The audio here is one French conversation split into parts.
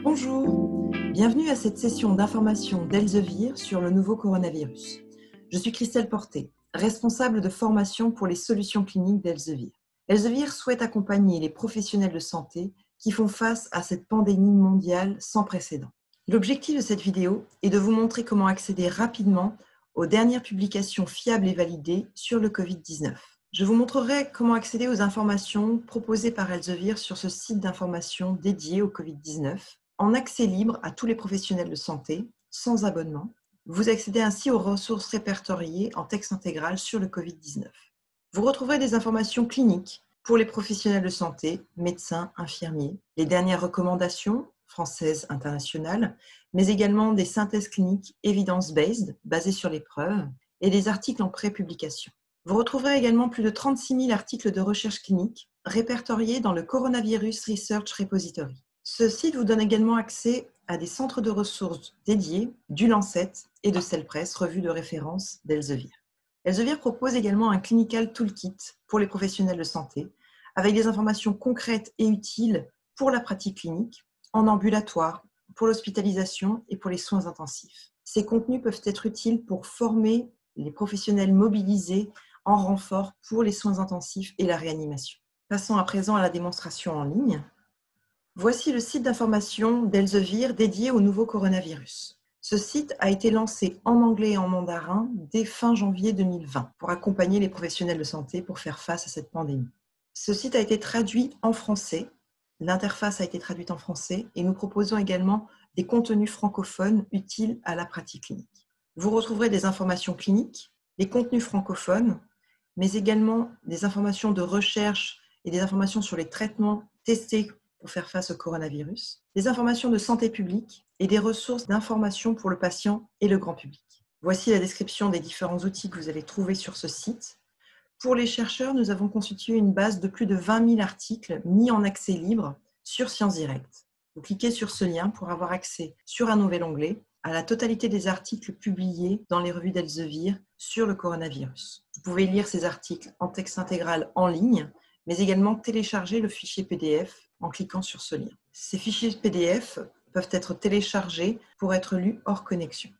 Bonjour, bienvenue à cette session d'information d'Elsevier sur le nouveau coronavirus. Je suis Christelle Porté, responsable de formation pour les solutions cliniques d'Elsevier. Elsevier souhaite accompagner les professionnels de santé qui font face à cette pandémie mondiale sans précédent. L'objectif de cette vidéo est de vous montrer comment accéder rapidement aux dernières publications fiables et validées sur le Covid-19. Je vous montrerai comment accéder aux informations proposées par Elsevier sur ce site d'information dédié au Covid-19 en accès libre à tous les professionnels de santé, sans abonnement. Vous accédez ainsi aux ressources répertoriées en texte intégral sur le Covid-19. Vous retrouverez des informations cliniques pour les professionnels de santé, médecins, infirmiers, les dernières recommandations françaises, internationales, mais également des synthèses cliniques evidence-based, basées sur les preuves, et des articles en pré-publication. Vous retrouverez également plus de 36 000 articles de recherche clinique répertoriés dans le Coronavirus Research Repository. Ce site vous donne également accès à des centres de ressources dédiés du Lancet et de Cellpress, revue de référence d'Elsevier. Elsevier propose également un Clinical Toolkit pour les professionnels de santé, avec des informations concrètes et utiles pour la pratique clinique, en ambulatoire, pour l'hospitalisation et pour les soins intensifs. Ces contenus peuvent être utiles pour former les professionnels mobilisés en renfort pour les soins intensifs et la réanimation. Passons à présent à la démonstration en ligne. Voici le site d'information d'Elsevier dédié au nouveau coronavirus. Ce site a été lancé en anglais et en mandarin dès fin janvier 2020 pour accompagner les professionnels de santé pour faire face à cette pandémie. Ce site a été traduit en français, l'interface a été traduite en français et nous proposons également des contenus francophones utiles à la pratique clinique. Vous retrouverez des informations cliniques, des contenus francophones, mais également des informations de recherche et des informations sur les traitements testés pour faire face au coronavirus, des informations de santé publique et des ressources d'information pour le patient et le grand public. Voici la description des différents outils que vous allez trouver sur ce site. Pour les chercheurs, nous avons constitué une base de plus de 20 000 articles mis en accès libre sur Sciences Direct. Vous cliquez sur ce lien pour avoir accès sur un nouvel onglet à la totalité des articles publiés dans les revues d'Elsevier sur le coronavirus. Vous pouvez lire ces articles en texte intégral en ligne, mais également télécharger le fichier PDF en cliquant sur ce lien. Ces fichiers PDF peuvent être téléchargés pour être lus hors connexion.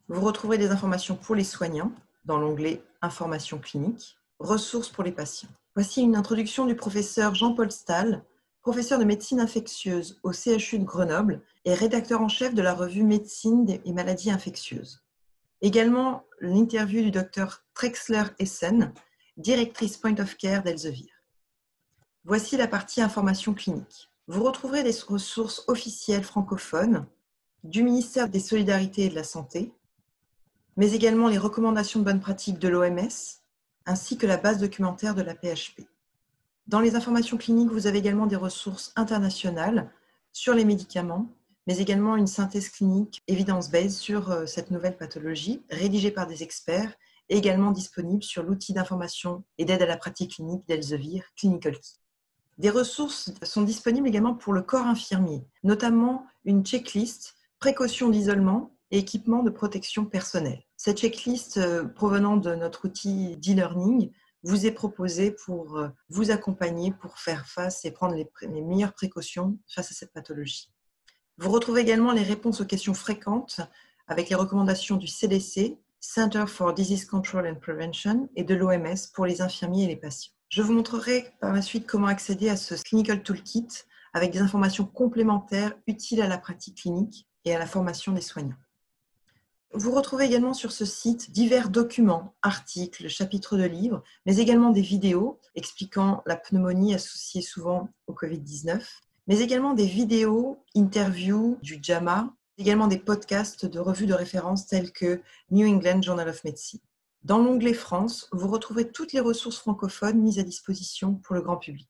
Vous retrouverez des informations pour les soignants dans l'onglet Informations cliniques, ressources pour les patients. Voici une introduction du professeur Jean-Paul Stahl, professeur de médecine infectieuse au CHU de Grenoble et rédacteur en chef de la revue Médecine et maladies infectieuses. Également l'interview du docteur Trexler Essen, directrice Point of Care d'Elsevier. Voici la partie information clinique. Vous retrouverez des ressources officielles francophones du ministère des Solidarités et de la Santé, mais également les recommandations de bonne pratique de l'OMS, ainsi que la base documentaire de la PHP. Dans les informations cliniques, vous avez également des ressources internationales sur les médicaments, mais également une synthèse clinique evidence-based sur cette nouvelle pathologie, rédigée par des experts et également disponible sur l'outil d'information et d'aide à la pratique clinique d'Elsevier, Clinical Key. Des ressources sont disponibles également pour le corps infirmier, notamment une checklist, précautions d'isolement et équipement de protection personnelle. Cette checklist provenant de notre outil d'e-learning vous est proposée pour vous accompagner pour faire face et prendre les meilleures précautions face à cette pathologie. Vous retrouvez également les réponses aux questions fréquentes avec les recommandations du CDC, Center for Disease Control and Prevention, et de l'OMS pour les infirmiers et les patients. Je vous montrerai par la suite comment accéder à ce Clinical Toolkit avec des informations complémentaires utiles à la pratique clinique et à la formation des soignants. Vous retrouvez également sur ce site divers documents, articles, chapitres de livres, mais également des vidéos expliquant la pneumonie associée souvent au Covid-19, mais également des vidéos, interviews du JAMA, également des podcasts de revues de référence telles que New England Journal of Medicine. Dans l'onglet France, vous retrouvez toutes les ressources francophones mises à disposition pour le grand public,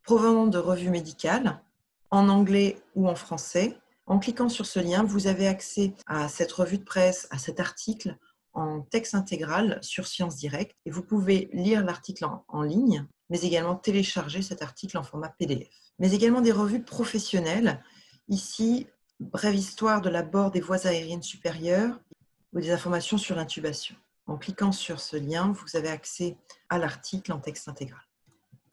provenant de revues médicales, en anglais ou en français. En cliquant sur ce lien, vous avez accès à cette revue de presse, à cet article en texte intégral sur Sciences Direct et vous pouvez lire l'article en ligne, mais également télécharger cet article en format PDF. Mais également des revues professionnelles. Ici, brève histoire de l'abord des voies aériennes supérieures ou des informations sur l'intubation. En cliquant sur ce lien, vous avez accès à l'article en texte intégral.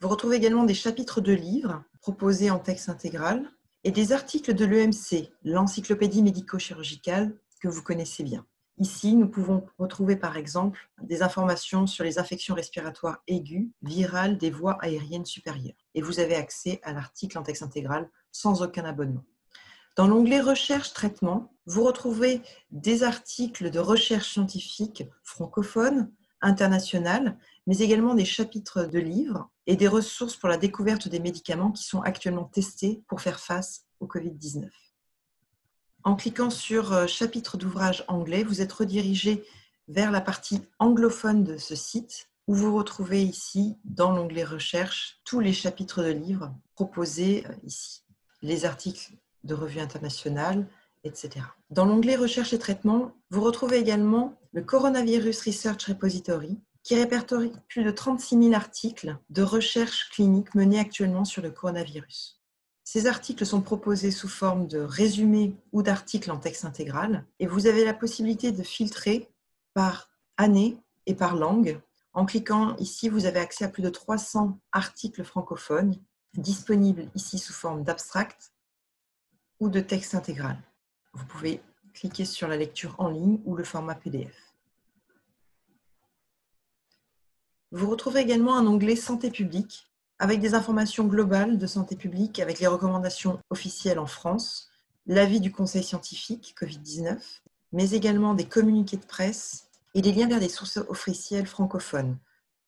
Vous retrouvez également des chapitres de livres proposés en texte intégral et des articles de l'EMC, l'encyclopédie médico-chirurgicale que vous connaissez bien. Ici, nous pouvons retrouver par exemple des informations sur les infections respiratoires aiguës, virales des voies aériennes supérieures. Et vous avez accès à l'article en texte intégral sans aucun abonnement. Dans l'onglet Recherche-Traitement, vous retrouvez des articles de recherche scientifique francophones, internationales, mais également des chapitres de livres et des ressources pour la découverte des médicaments qui sont actuellement testés pour faire face au Covid-19. En cliquant sur chapitre d'ouvrage anglais, vous êtes redirigé vers la partie anglophone de ce site où vous retrouvez ici, dans l'onglet Recherche, tous les chapitres de livres proposés ici, les articles de revues internationales, etc. Dans l'onglet Recherche et traitement, vous retrouvez également le Coronavirus Research Repository qui répertorie plus de 36 000 articles de recherche clinique menés actuellement sur le coronavirus. Ces articles sont proposés sous forme de résumés ou d'articles en texte intégral et vous avez la possibilité de filtrer par année et par langue. En cliquant ici, vous avez accès à plus de 300 articles francophones disponibles ici sous forme d'abstract ou de texte intégral. Vous pouvez cliquer sur la lecture en ligne ou le format PDF. Vous retrouvez également un onglet Santé publique avec des informations globales de santé publique avec les recommandations officielles en France, l'avis du conseil scientifique Covid-19, mais également des communiqués de presse et des liens vers des sources officielles francophones,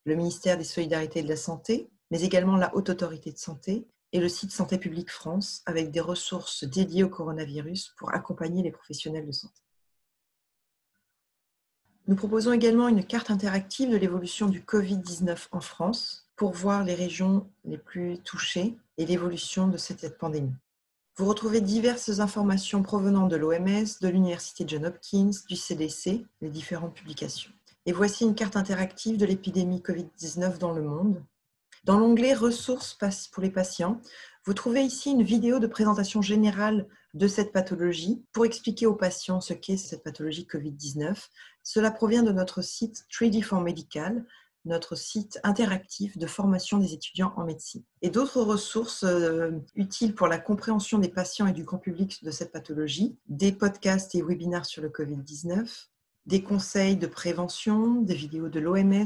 le ministère des Solidarités et de la Santé, mais également la Haute Autorité de Santé et le site Santé publique France avec des ressources dédiées au coronavirus pour accompagner les professionnels de santé. Nous proposons également une carte interactive de l'évolution du Covid-19 en France pour voir les régions les plus touchées et l'évolution de cette pandémie. Vous retrouvez diverses informations provenant de l'OMS, de l'Université Johns Hopkins, du CDC, les différentes publications. Et voici une carte interactive de l'épidémie Covid-19 dans le monde. Dans l'onglet Ressources pour les patients, vous trouvez ici une vidéo de présentation générale de cette pathologie pour expliquer aux patients ce qu'est cette pathologie Covid-19. Cela provient de notre site 3D4Medical, notre site interactif de formation des étudiants en médecine. Et d'autres ressources utiles pour la compréhension des patients et du grand public de cette pathologie, des podcasts et webinaires sur le Covid-19, des conseils de prévention, des vidéos de l'OMS.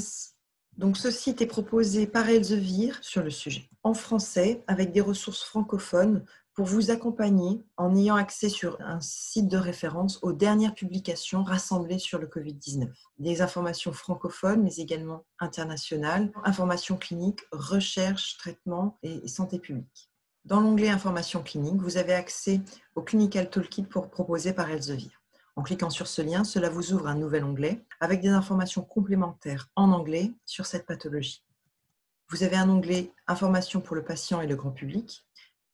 Donc, ce site est proposé par Elsevier sur le sujet, en français, avec des ressources francophones pour vous accompagner en ayant accès sur un site de référence aux dernières publications rassemblées sur le Covid-19. Des informations francophones, mais également internationales, informations cliniques, recherche, traitement et santé publique. Dans l'onglet Informations cliniques, vous avez accès au Clinical Toolkit proposé par Elsevier. En cliquant sur ce lien, cela vous ouvre un nouvel onglet avec des informations complémentaires en anglais sur cette pathologie. Vous avez un onglet Informations pour le patient et le grand public,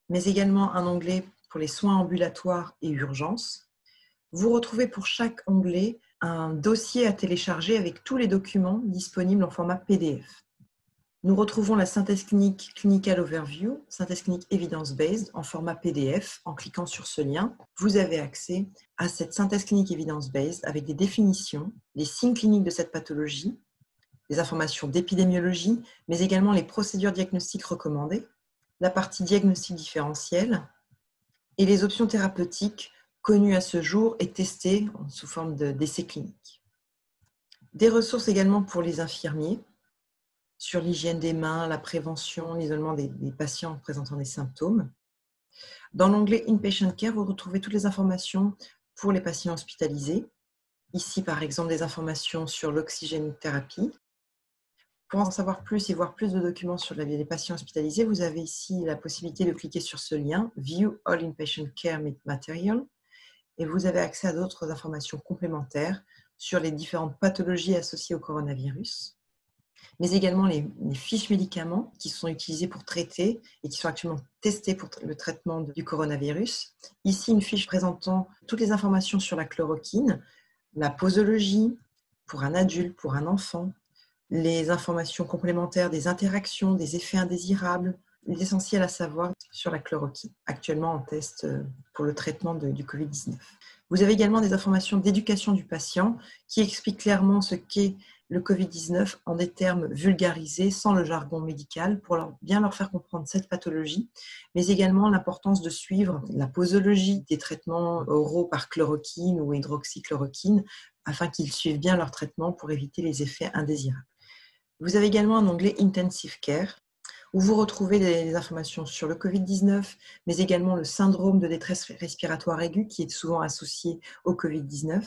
mais également un onglet pour les soins ambulatoires et urgences. Vous retrouvez pour chaque onglet un dossier à télécharger avec tous les documents disponibles en format PDF. Nous retrouvons la synthèse clinique Clinical Overview, synthèse clinique Evidence-Based en format PDF. En cliquant sur ce lien, vous avez accès à cette synthèse clinique Evidence-Based avec des définitions, les signes cliniques de cette pathologie, des informations d'épidémiologie, mais également les procédures diagnostiques recommandées, la partie diagnostic différentiel et les options thérapeutiques connues à ce jour et testées sous forme d'essais cliniques. Des ressources également pour les infirmiers sur l'hygiène des mains, la prévention, l'isolement des patients présentant des symptômes. Dans l'onglet Inpatient Care, vous retrouvez toutes les informations pour les patients hospitalisés. Ici, par exemple, des informations sur l'oxygénothérapie. Pour en savoir plus et voir plus de documents sur les patients hospitalisés, vous avez ici la possibilité de cliquer sur ce lien « View All Inpatient Care Material » et vous avez accès à d'autres informations complémentaires sur les différentes pathologies associées au coronavirus, mais également les fiches médicaments qui sont utilisés pour traiter et qui sont actuellement testés pour le traitement du coronavirus. Ici, une fiche présentant toutes les informations sur la chloroquine, la posologie pour un adulte, pour un enfant, les informations complémentaires des interactions, des effets indésirables, l'essentiel à savoir sur la chloroquine, actuellement en test pour le traitement du Covid-19. Vous avez également des informations d'éducation du patient qui expliquent clairement ce qu'est le Covid-19 en des termes vulgarisés, sans le jargon médical, pour bien leur faire comprendre cette pathologie, mais également l'importance de suivre la posologie des traitements oraux par chloroquine ou hydroxychloroquine, afin qu'ils suivent bien leur traitement pour éviter les effets indésirables. Vous avez également un onglet Intensive Care, où vous retrouvez des informations sur le Covid-19, mais également le syndrome de détresse respiratoire aiguë qui est souvent associé au Covid-19,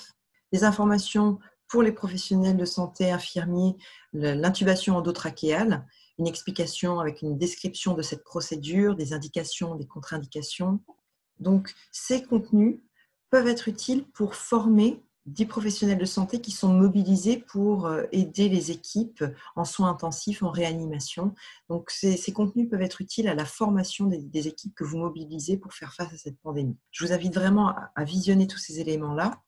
des informations pour les professionnels de santé, infirmiers, l'intubation endotrachéale, une explication avec une description de cette procédure, des indications, des contre-indications. Donc, ces contenus peuvent être utiles pour former 10 professionnels de santé qui sont mobilisés pour aider les équipes en soins intensifs, en réanimation. Donc, ces contenus peuvent être utiles à la formation des équipes que vous mobilisez pour faire face à cette pandémie. Je vous invite vraiment à visionner tous ces éléments-là.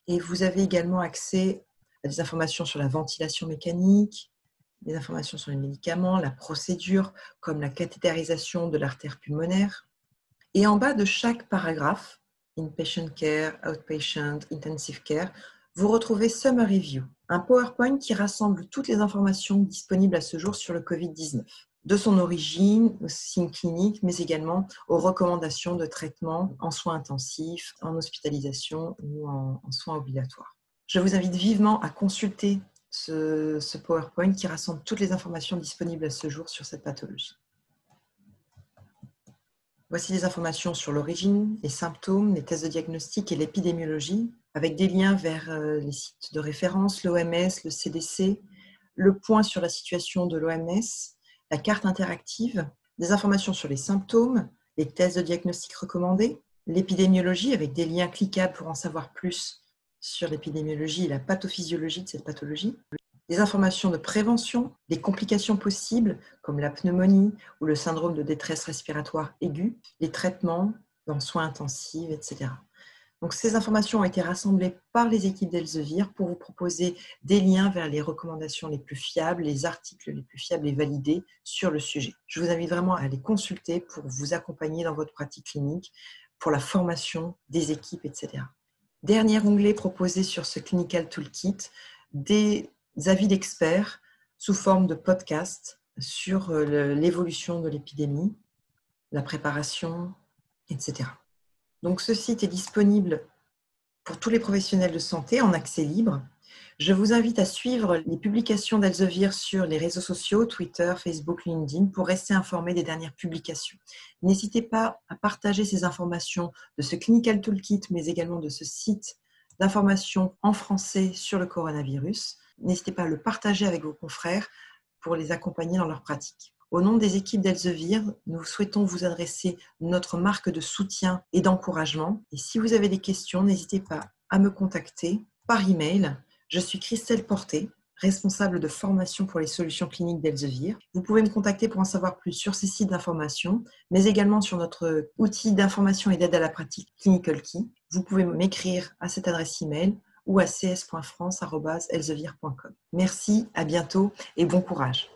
Et vous avez également accès à des informations sur la ventilation mécanique, des informations sur les médicaments, la procédure, comme la cathétérisation de l'artère pulmonaire. Et en bas de chaque paragraphe, Inpatient Care, Outpatient, Intensive Care, vous retrouvez Summary View, un PowerPoint qui rassemble toutes les informations disponibles à ce jour sur le Covid-19, de son origine, aux signes cliniques, mais également aux recommandations de traitement en soins intensifs, en hospitalisation ou en soins obligatoires. Je vous invite vivement à consulter ce PowerPoint qui rassemble toutes les informations disponibles à ce jour sur cette pathologie. Voici des informations sur l'origine, les symptômes, les tests de diagnostic et l'épidémiologie, avec des liens vers les sites de référence, l'OMS, le CDC, le point sur la situation de l'OMS, la carte interactive, des informations sur les symptômes, les tests de diagnostic recommandés, l'épidémiologie avec des liens cliquables pour en savoir plus sur l'épidémiologie et la pathophysiologie de cette pathologie, des informations de prévention, des complications possibles comme la pneumonie ou le syndrome de détresse respiratoire aiguë, les traitements en soins intensifs, etc. Donc, ces informations ont été rassemblées par les équipes d'Elsevier pour vous proposer des liens vers les recommandations les plus fiables, les articles les plus fiables et validés sur le sujet. Je vous invite vraiment à les consulter pour vous accompagner dans votre pratique clinique, pour la formation des équipes, etc. Dernier onglet proposé sur ce Clinical Toolkit, des avis d'experts sous forme de podcast sur l'évolution de l'épidémie, la préparation, etc. Donc, ce site est disponible pour tous les professionnels de santé en accès libre. Je vous invite à suivre les publications d'Elsevier sur les réseaux sociaux, Twitter, Facebook, LinkedIn, pour rester informé des dernières publications. N'hésitez pas à partager ces informations de ce Clinical Toolkit, mais également de ce site d'information en français sur le coronavirus. N'hésitez pas à le partager avec vos confrères pour les accompagner dans leur pratique. Au nom des équipes d'Elsevier, nous souhaitons vous adresser notre marque de soutien et d'encouragement. Et si vous avez des questions, n'hésitez pas à me contacter par email. Je suis Christelle Porté, responsable de formation pour les solutions cliniques d'Elsevier. Vous pouvez me contacter pour en savoir plus sur ces sites d'information, mais également sur notre outil d'information et d'aide à la pratique Clinical Key. Vous pouvez m'écrire à cette adresse email ou à cs.france@elsevier.com. Merci, à bientôt et bon courage.